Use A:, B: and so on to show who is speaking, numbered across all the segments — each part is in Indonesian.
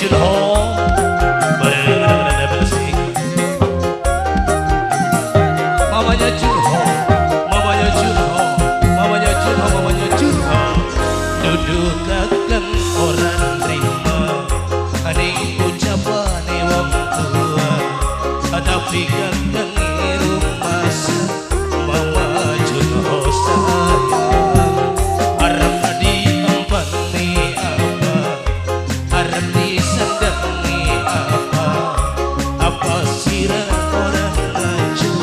A: Junho bareng anak-anak bersih. Mamanya Junho, mamanya Junho, mamanya Junho, mamanya Junho. Duduk kakang orang terima, ane ucapane wong tua, tapi kakang rumah mama Junho sayang. Arep diempani apa, arep disandani apa sirah orang laju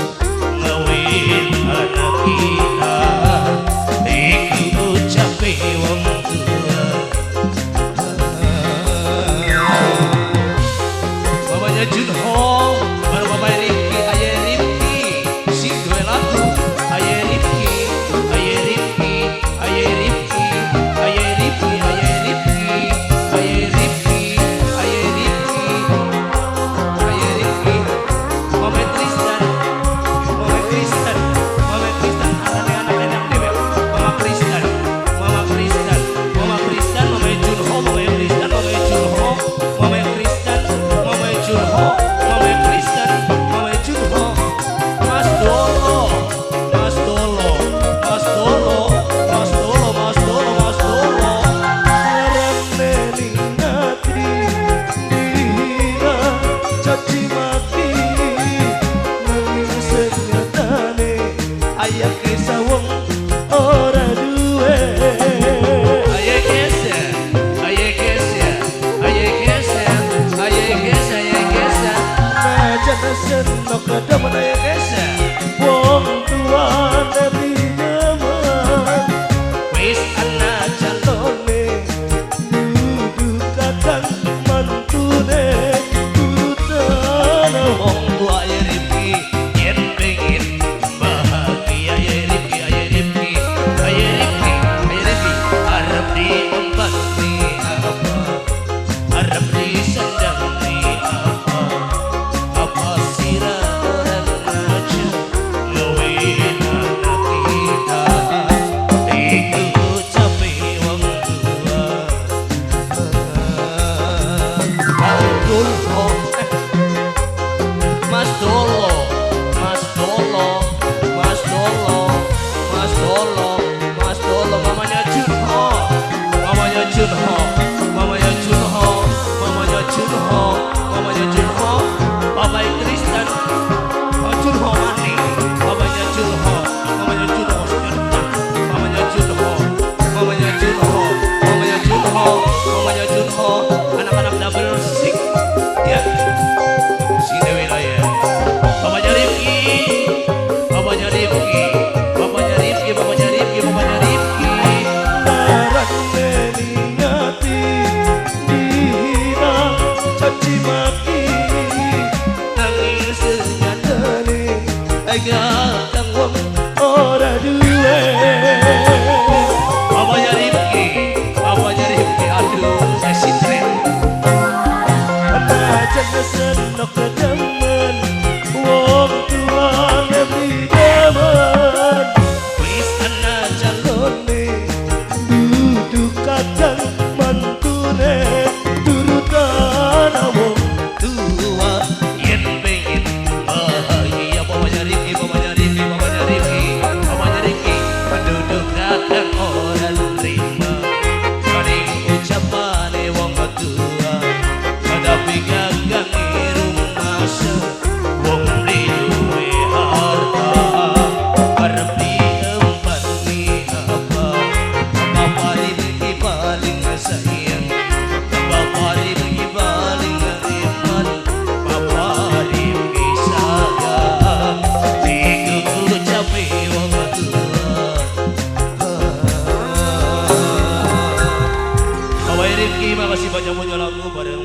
A: ngawin anak kita. Iku ucape wong tua. Mamanya Junho baru mamanya Rifki, ayah Rifki si dua lagu. Ayah Rifki, ayah Rifki, ayah Rifki, ayah Rifki, ayah Rifki, ayah Rifki, ayah Rifki, ayah Rifki. Mama Tristan, Mama Tristan, Mama Tristan, anak-anak enak deh. Mama Tristan, Mama Tristan, Mama Tristan, Mama Junho, Mama Tristan, Mama Junho, Mama Tristan, Mama Junho, Mama Tristan, Mama Junho. Mas Dolo, Mas Dolo, Mas Dolo, Mas Dolo, Mas Dolo, Mas Dolo.
B: Arane ningati dihina caci maki nanging senyatane aya kisah wong ora duwe.
A: Aye geser, aye geser, aye geser, aye geser, aye geser.
B: Najan senok kedemen aya
A: Geser.
B: wong tuane pinjaman
A: Wis ana
B: calone duduk kakang mantune turutan
A: wong tua ya Rifki, yen pengen bahagia ya Rifki, ya Rifki, ya Rifki, ya Rifki. Arep diempani apa, arep disandani apa sirah orang aja ngawin anak kita. Iku ucape wong tua. Mas Dolo, Mas Dolo, Mas Dolo, Mas Dolo, Mas Dolo, mamanya Junho, mamanya Junho, mamanya Junho, mamanya Junho, mamanya Junho, Papa Tristan, Junho Mani, mamanya Junho, mamanya Junho, mamanya Junho, mamanya Junho, mamanya Junho, mamanya Junho, anak-anak double six, ya. Si Dewi Raya, bapaknya Rifki, bapaknya Rifki, bapaknya Rifki, bapaknya Rifki, bapaknya Rifki.
B: arane ningati dihina caci maki
A: Nanging senyatane
B: kakang wong ora duwe.
A: bapaknya Rifki, bapaknya Rifki, aduh saya sitren.
B: Najan senok kedemen wong tuane pinjaman
A: Wis ana
B: calone duduk kakang mantune turutan wong
A: tua, yen pengen bahagia. Bapaknya Rifki, bapaknya Rifki, bapaknya Rifki, bapaknya Rifki. Penduduk kakang orang terima, kaning ucapane wong tua. Tapi kakang rumah wong duwe harta. Arep diempani apa, Bapak Rifki paling sayang, Bapak Rifki paling iman, Bapak Rifki sayang. Iku ucape wong tua. Bapak Rifki, makasih banyak punya lagu bareng